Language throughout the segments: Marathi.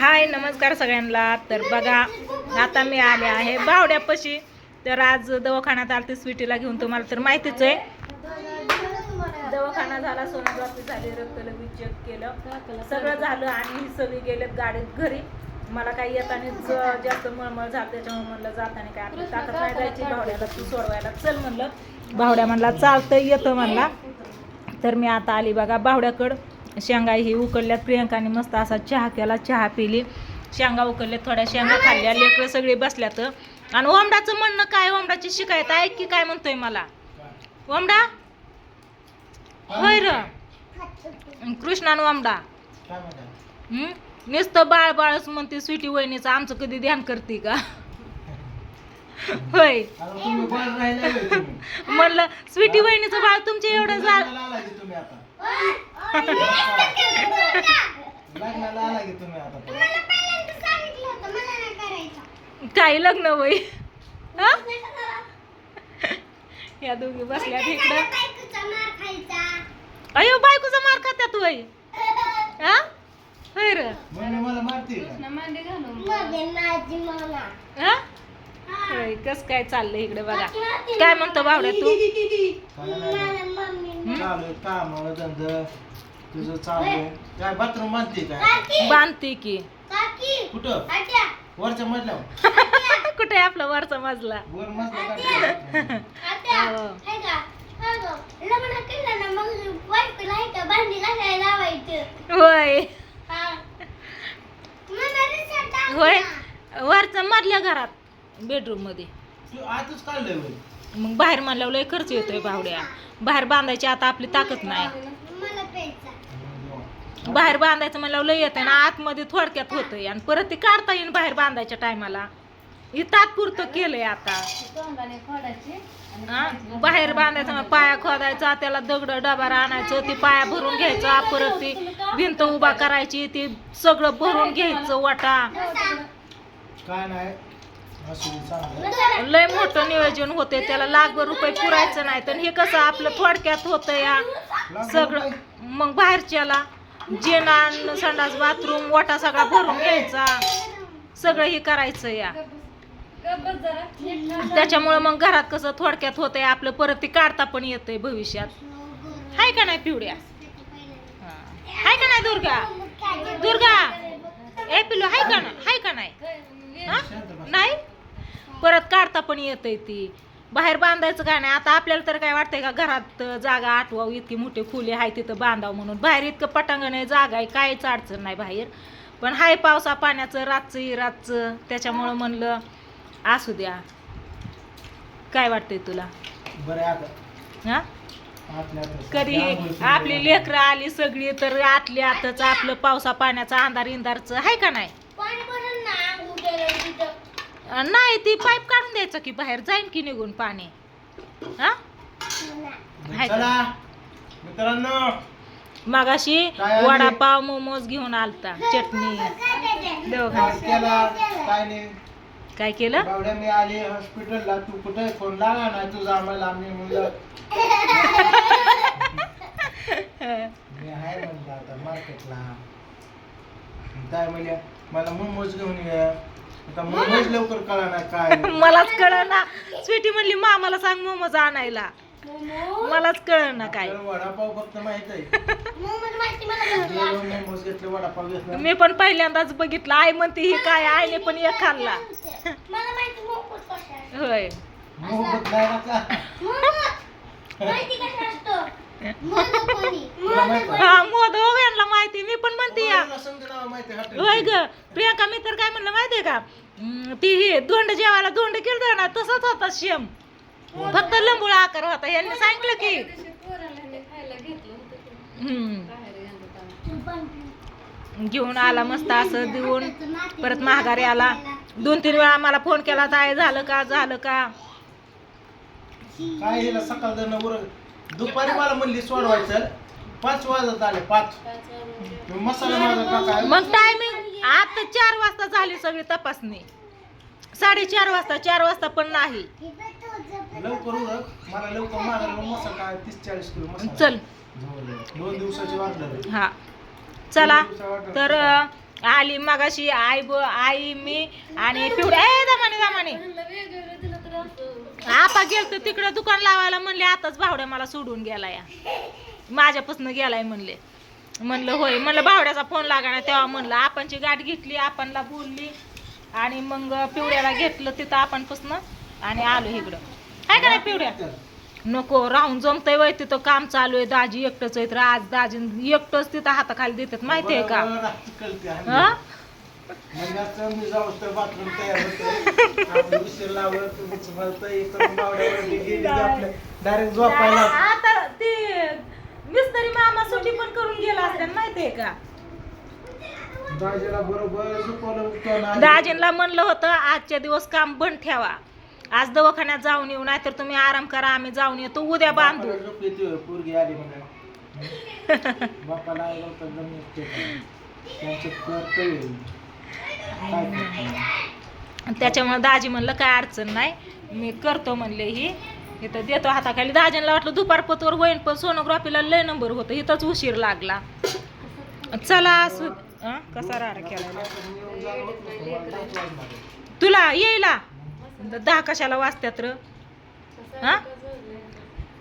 हाय नमस्कार सगळ्यांना. तर बघा आता मी आले आहे बावड्यापाशी. तर आज दवाखान्यात आलते स्वीटीला घेऊन. तुम्हाला तर माहितीच आहे, दवाखाना झाला, सोनोग्राफी झाली, रक्तलघवी चेक केलं, सगळं झालं आणि ही सगळी गेलेत गाडीत घरी. मला काही येताना जास्त मळमळ झालं, त्याच्यामुळे म्हणलं जाताना काय आपली ताकद नाही जायची. भावड्याला तू सोडवायला चल म्हणलं. भावड्या म्हणला चालतं येतं म्हणला. तर मी आता आली बघा भावड्याकडं. शेंगा ही उकडल्यात, प्रियंकाने मस्त असा चहा केला, चहा पिली, शेंगा उकडल्यात, थोड्या शेंगा खाल्ल्या, लेकरं सगळे बसल्यात. आणि ओमडाचं म्हणणं काय, ओमडाची शिकायत ऐक की काय म्हणतोय मला. ओमडा होय र कृष्णान ओमडा नुसतं बाळ बाळच म्हणते. स्वीटी वहिनीचं आमचं कधी ध्यान करते का होय म्हणलं स्वीटी वहिनीचं बाळ तुमच्या एवढं काही लग्न वय या दोघी बसल्या इकडं. अयो बायकोचा मार खात्यात वय होय र कस काय चाललंय इकडे बघा. काय म्हणतो भावड्या तू? बाथरूम बांधते की कुठं वरच्या मजल्यावर कुठे आपला वरचा मजला वर मजला होय होय वरचा मधल्या घरात बेडरूम मध्ये. आतच काढलंय मग बाहेर म्हणल्यावर लय खर्च येतोय भावड्या. बाहेर बांधायची आता आपली ताकद नाही. बाहेर बांधायचं म्हणल्यावर लय येत ना, आतमध्ये थोडक्यात होतंय आणि परत ते काढता येईन बाहेर बांधायच्या टायमाला. हे तात्पुरतं केलंय आता. बाहेर बांधायचं पाया खोदायचा, त्याला दगड डबारा आणायचं, ती पाया भरून घ्यायचा, परत ती भिंत उभा करायची, ती सगळं भरून घ्यायचं वाटा. काय नाही लय मोठं नियोजन होते, त्याला लाखभर रुपये पुरायचं नाही. तर हे कसं आपलं थोडक्यात होतं या सगळं. मग बाहेरच्याला जेना संडास बाथरूम वाटा सगळा भरून घ्यायचा, सगळं हे करायचं या. त्याच्यामुळं मग घरात कसं थोडक्यात होतंय आपलं, परत ते काढता पण येतंय भविष्यात. हाय का नाही पिवड्या? हाय का नाही दुर्गा? दुर्गा ए पिलू हाय का नाही? हाय का नाही? नाही परत काढता पण येतंय ती. बाहेर बांधायचं काय नाही. आता आपल्याला तर काय वाटतंय का घरात जागा आठवावं, इतकी मोठी खोली आहे तिथं बांधावं म्हणून. बाहेर इतकं पटांगण आहे, जागा आहे, काहीच अडचण नाही बाहेर. पण हाय पावसा पाण्याचं रातचं त्याच्यामुळं म्हणलं असू द्या. काय वाटतंय तुला? हा कधी आपली लेकरं आली सगळी तर आतल्या आतच आपलं पावसा पाण्याचं अंधार इंधारचं आहे का नाही? नाही ती पाईप काढून द्यायचं की बाहेर जाईन की निघून पाणी. हा मित्रांनो मगाशी वडापाव मोमोज घेऊन आलता, चटणी काय केलं? मी आली हॉस्पिटलला, तू कुठे फोन लागा नाही तुझा आम्हाला. आम्ही म्हणलं मी आहे म्हणलं आता मार्केटला. काय म्हणल्या मला मोमोज घेऊन ये. आता मोमोज लवकर कळा ना काय मलाच कळ ना. स्वीटी म्हणली मामाला सांग मोमोज आणायला, मलाच कळ ना काय. वडापाव फक्त माहित आहे. मोमोज घेतले, वडापाव घेतला. मी पण पहिल्यांदाच बघितलं. आई म्हणते ही काय, आईने पण एक खाल्ला होय. मोहब्बत नाही ना हा मोद यांना माहिती. मी पण म्हणते या होय ग प्रियंका. मी तर काय म्हणलं माहितीये का, ती ही धोंड जेवायला धोंड केलं ना तसंच होता शेम, फक्त लंबुळा आकार होता. यांनी सांगितलं की घेऊन आला मस्त असं देऊन. परत महागारी आला. 2-3 वेळा मला फोन केला, काय झालं का झालं का. काय हिला सकाळ दुपारी मला म्हणली सोडवायचं, 5 वाजत आले. 5 मसाला माझा टाका. मग टायमिंग आता 4 वाजता झाली सगळी तपासणी. 4:30 वाजता, 4 वाजता पण नाही. लवकर मला लवकर मागायला मसाला काय 30-40 किलो मसाला. चल 2 दिवसाची वाटलं. हा चला तर आली मगाशी आई मी आणि पिवड्या दमाने आपा गेलतो तिकडं दुकान लावायला म्हणले आताच भावड्या मला सोडून गेला या माझ्यापासून गेलाय म्हणलं होय म्हणलं भावड्याचा फोन लागाना तेव्हा म्हणलं आपणची गाठ घेतली आपणला बोलली आणि मग पिवड्याला घेतलं तिथं आपणपासून आणि आलो इकडं काय का नाही पिवड्या नको राहून जमतंय वय तिथं काम चालू आहे दाजी एकटंच आहे तर आज दाजी एकटंच तिथं हाताखाली देतात माहितीये का हा डायरेक्ट झोपायला आता ते मिस्त्री मामा सुट्टी पण करून गेला असत्या माहितीये का दाजीला बरोबर झोपवलं. दाजींना म्हणलं होतं आजच्या दिवस काम बंद ठेवा आज दवाखान्यात जाऊन येऊ नाहीतर तुम्ही आराम करा आम्ही जाऊन येतो उद्या बांधू पोरगी आली म्हणजे बापाला त्याच्यामुळे दाजी म्हणलं काय अडचण नाही मी करतो म्हणले ही इथं देतो हाताखाली दाजींना वाटलं दुपारपतवर होईन पण सोनोग्राफीला लय नंबर होतं इथंच उशीर लागला चला कसा राडा केला तुला येईला 10 कशाला वाजत्यात र हा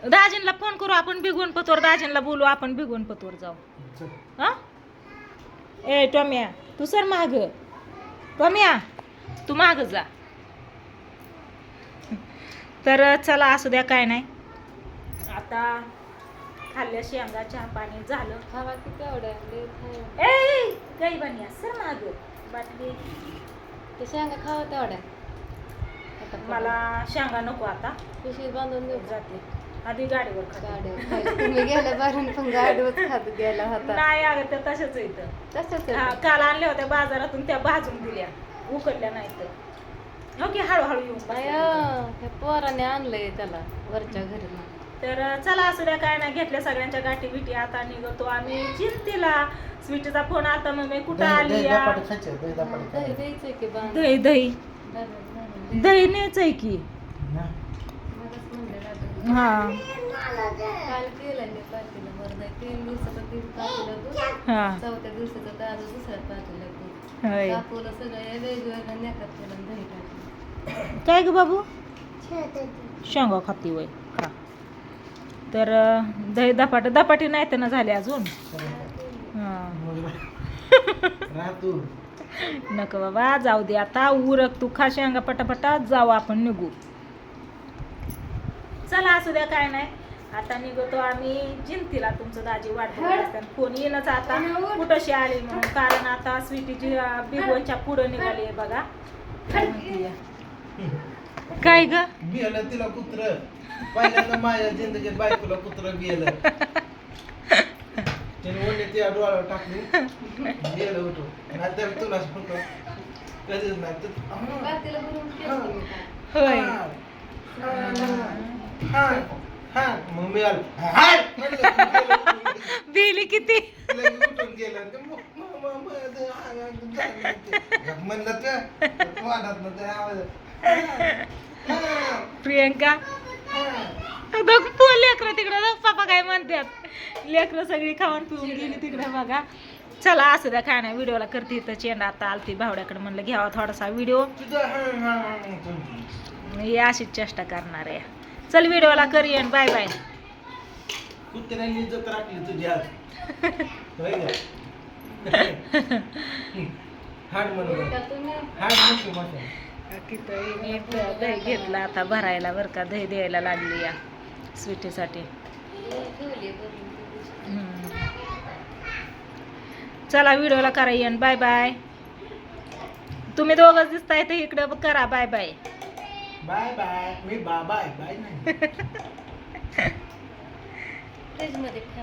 दाजींना फोन करू आपण भिगवण पतोर दाजींना बोलू आपण भिगवण पतोर जाऊ हा ए टोम्या तू सर माग टोम्या तू माग जा तर चला असू द्या काय नाही आता खाल्ल्या शेंगा चहा पाणी झालं खावा किती आवडे ए काही बनिया सर माग बाटली ते शेंगा खावा तेवढ्या मला शेंगा नको आता पिशवीत बांधून देऊ जाते आधी गाडीवर खा. गाडीवर तुम्ही गेल्या बाहेरून पण गाडीवर खात गेला होता नाही अगं त्या तशाच इथं तसंच काल आणल्या होत्या बाजारातून त्या भाजून दिल्या उकडल्या नाही तर हो की हळूहळू येऊन बसल्या. हे पोराने आणलंय त्याला वरच्या घरी तर चला असू द्या काय नाही घेतल्या सगळ्यांच्या गाठी बिटी आता निघतो आम्ही चिंतेला स्वीटीचा फोन आता मग मी कुठं आली या? दही द्यायचंय की बांध दही दही दही न्यायचंय की हा काल केलं मी पाटीला बरं 3 दिवसाचं 3 पाटीला दूध हा 4थ्या दिवसाचं ताजं दुसऱ्या पाटीला दूध होय. कापूला सगळं वेगवेगळ्या नेकात केलं दही टाकलं काय ग बाबू शेंगा खाती वय खा तर दही दपाटी नाही तर ना झाले अजून हा नको बाबा जाऊ दे आता उरक तू खा शेंगा पटापटा जाऊ आपण निघू चला असू द्या काय नाही आता निघतो आम्ही जिंतीला तुमचं दाजी वाट बघत असतात फोन येणंच आता कुठंशी आली म्हणून कारण आता स्वीटीची बिगवनच्या पुढं निघाली आहे बघा काय म्हणतीये? काय ग बिहलं तिला कुत्र पहिल्यांदा माझ्या जिंदगीत बायकोला कुत्र बिहलं त्याने ओढले त्या डोळ्यावर टाकली बिहलं होतो नाहीतर तुला सांगतो कधीच नाही पाटीला भरून केलं मी काय. होय हा मग मी आलो बिली किती उठून गेलं म्हणलं तर वाढत ना ते आवाज प्रियंका लेकरं तिकडं पापा काय म्हणतात लेकरं सगळी खाऊन पिऊन गेली तिकडे बघा चला असू द्या काय नाही व्हिडिओला करते इथं चेंडा आता आलती भावड्याकडे म्हणलं घ्यावा थोडासा व्हिडिओ हे अशीच चेष्टा करणार आहे चल व्हिडिओला करूया बाय बाय कुत्र्याने इज्जत राखली तुझी आज होय का हाड म्हणून हाड म्हणतो माझ्या तिथं मी दही घेतला आता भरायला बरं का दही द्यायला लागली या स्वीटीसाठी ठेवली भरून चला व्हिडिओला करा येईन बाय बाय तुम्ही दोघंच दिसताय तर इकडं करा बाय बाय बाय बाय मी बाय बाय नाही फ्रीजमध्ये ठेव